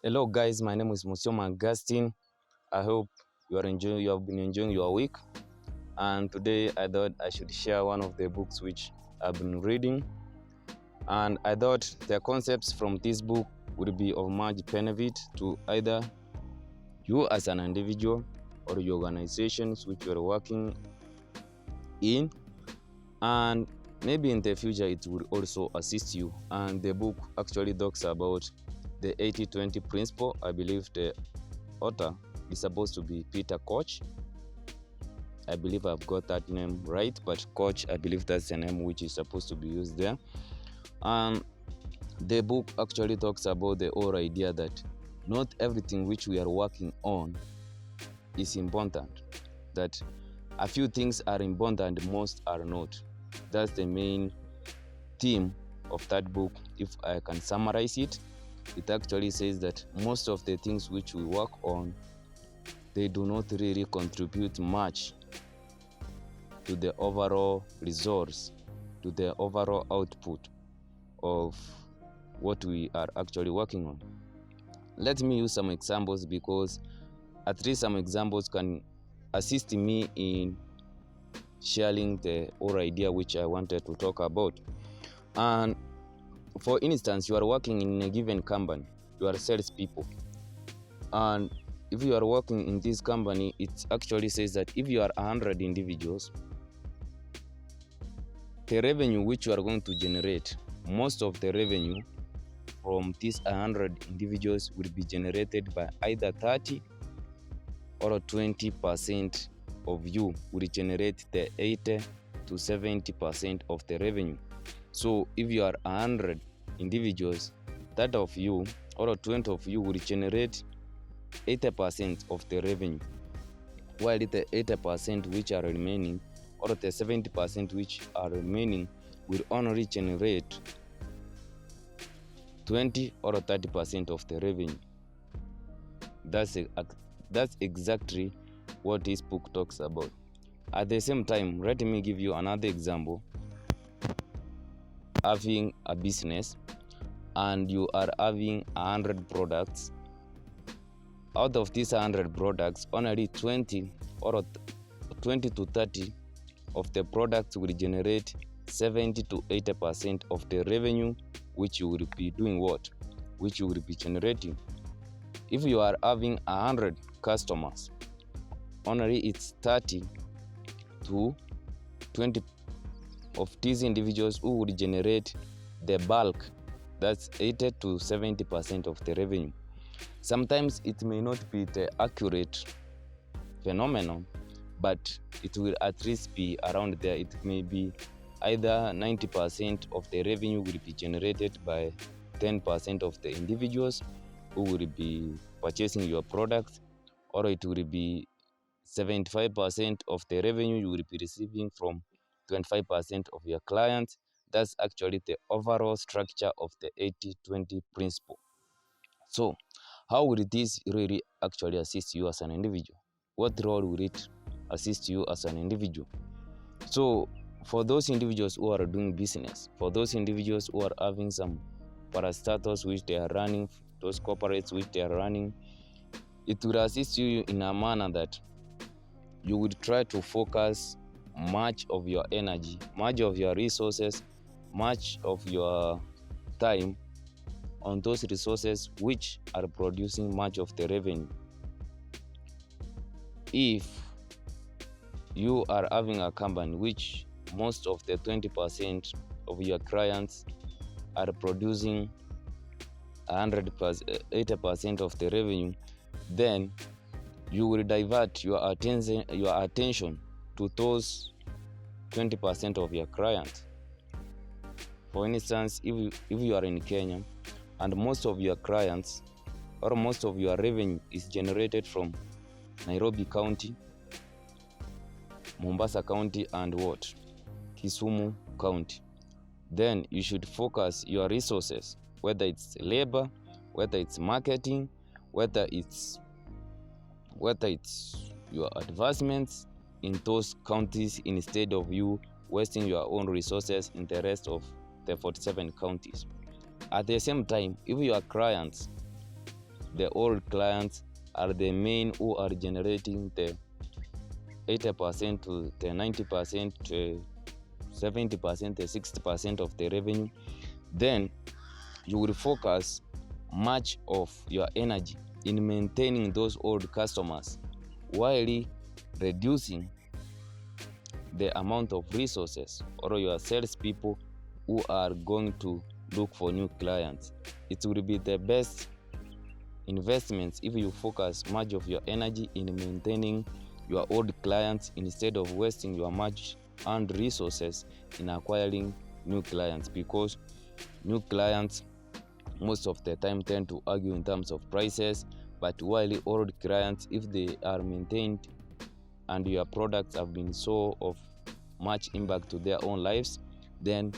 Hello guys, my name is Musioma Augustine. I hope you have been enjoying your week. And today I thought I should share one of the books which I've been reading. And I thought the concepts from this book would be of much benefit to either you as an individual or your organizations which you are working in. And maybe in the future it will also assist you. And the book actually talks about the 80-20 principle. I believe the author is supposed to be Peter Koch. I believe I've got that name right, but Koch, I believe that's the name which is supposed to be used there. The book actually talks about the whole idea that not everything which we are working on is important, that a few things are important, most are not. That's the main theme of that book. If I can summarize it, it actually says that most of the things which we work on, they do not really contribute much to the overall results, to the overall output of what we are actually working on. Let me use some examples because at least some examples can assist me in sharing the whole idea which I wanted to talk about. And for instance, you are working in a given company, you are salespeople, and if you are working in this company, it actually says that if you are 100 individuals, the revenue which you are going to generate, most of the revenue from these 100 individuals will be generated by either 30 or 20% of you will generate the 80 to 70% of the revenue. So if you are 100 individuals, that of you or 20 of you will generate 80% of the revenue, while the 80% which are remaining or the 70% which are remaining will only generate 20 or 30% of the revenue. That's exactly what this book talks about. At the same time, let me give you another example. Having a business and you are having 100 products. Out of these 100 products, only 20 or 20 to 30 of the products will generate 70 to 80% of the revenue which you will be doing what? Which you will be generating. If you are having 100 customers, only it's 30 to 20 of these individuals who would generate the bulk, that's 80 to 70% of the revenue. Sometimes it may not be the accurate phenomenon, but it will at least be around there. It may be either 90% of the revenue will be generated by 10% of the individuals who will be purchasing your product, or it will be 75% of the revenue you will be receiving from 25% of your clients. That's actually the overall structure of the 80-20 principle. So how will this really actually assist you as an individual? What role will it assist you as an individual? So for those individuals who are doing business, for those individuals who are having some parastatals which they are running, those corporates which they are running, it will assist you in a manner that you would try to focus much of your energy, much of your resources, much of your time on those resources which are producing much of the revenue. If you are having a company which most of the 20% of your clients are producing 80% of the revenue, then you will divert your attention to those 20% of your clients. For instance, if you are in Kenya and most of your clients or most of your revenue is generated from Nairobi County, Mombasa County, and what? Kisumu County, then you should focus your resources, whether it's labor, whether it's marketing, whether it's your advancements in those counties, instead of you wasting your own resources in the rest of the 47 counties. At the same time, if your clients the old clients are the main who are generating the 80% to the 90% to 70% to 60% of the revenue, then you will focus much of your energy in maintaining those old customers while reducing the amount of resources or your salespeople who are going to look for new clients. It will be the best investments if you focus much of your energy in maintaining your old clients instead of wasting your much and resources in acquiring new clients, because new clients most of the time tend to argue in terms of prices. But while old clients, if they are maintained and your products have been so of much impact to their own lives, then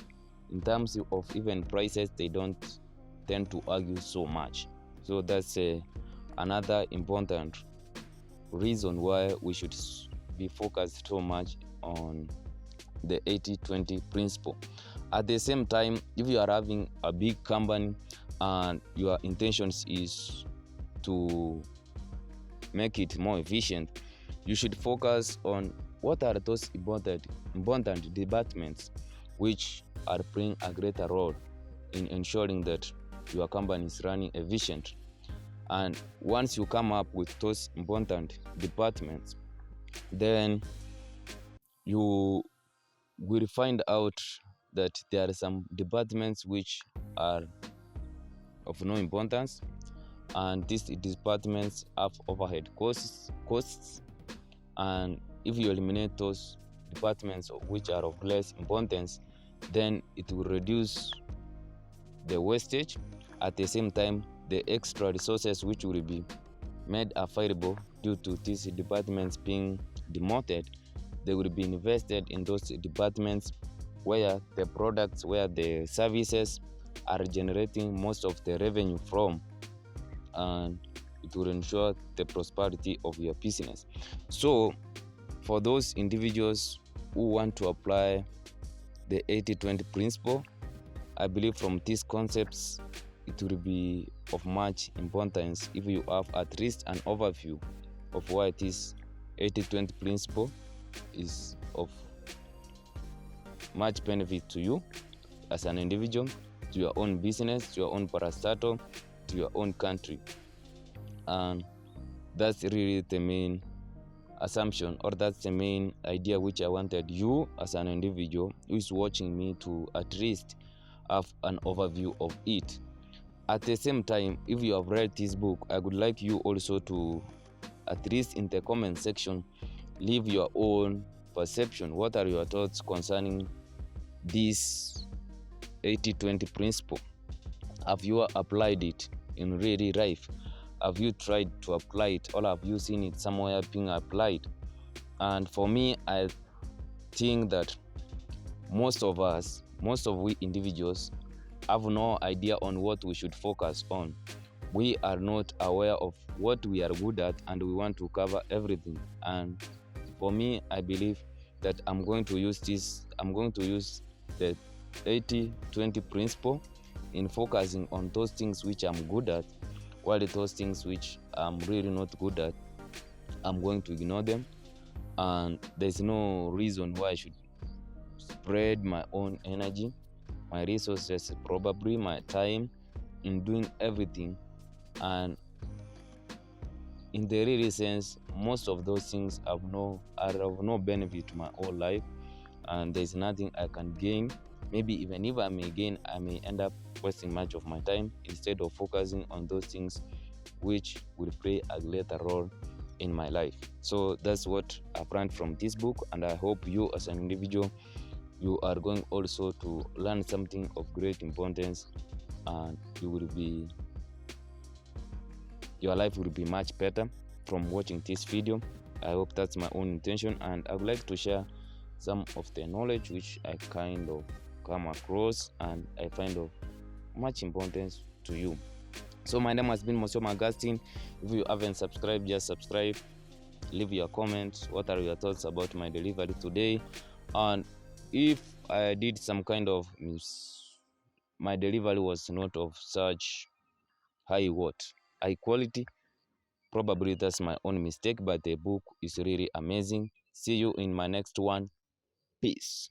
in terms of even prices, they don't tend to argue so much. So that's another important reason why we should be focused so much on the 80-20 principle. At the same time, if you are having a big company and your intentions is to make it more efficient, you should focus on what are those important departments which are playing a greater role in ensuring that your company is running efficient. And once you come up with those important departments, then you will find out that there are some departments which are of no importance, and these departments have overhead costs. And if you eliminate those departments which are of less importance, then it will reduce the wastage. At the same time, the extra resources which will be made available due to these departments being demoted, they will be invested in those departments where the products, where the services are generating most of the revenue from, and it will ensure the prosperity of your business. So for those individuals who want to apply the 80-20 principle, I believe from these concepts it will be of much importance if you have at least an overview of why this 80-20 principle is of much benefit to you as an individual, to your own business, to your own parastatal, to your own country. And that's really the main assumption, or that's the main idea which I wanted you as an individual who is watching me to at least have an overview of it. At the same time, if you have read this book, I would like you also to, at least in the comment section, leave your own perception. What are your thoughts concerning this 80-20 principle? Have you applied it in really life? Have you tried to apply it, or have you seen it somewhere being applied? And for me, I think that most of we individuals have no idea on what we should focus on. We are not aware of what we are good at, and we want to cover everything. And for me, I believe that I'm going to use the 80-20 principle in focusing on those things which I'm good at, while those things which I'm really not good at, I'm going to ignore them. And there's no reason why I should spread my own energy, my resources, probably my time, in doing everything. And in the real sense, most of those things are of no benefit to my whole life, and there's nothing I can gain. Maybe even if I may gain, I may end up wasting much of my time instead of focusing on those things which will play a greater role in my life. So that's what I've learned from this book, and I hope you as an individual, you are going also to learn something of great importance, and your life will be much better from watching this video. I hope that's my own intention, and I would like to share some of the knowledge which I kind of come across and I find of much importance to you. So my name has been Monsieur Augustine. If you haven't subscribed, just subscribe, leave your comments. What are your thoughts about my delivery today? And if I did some kind of my delivery was not of such high worth, high quality. Probably that's my own mistake, but the book is really amazing. See you in my next one. Peace.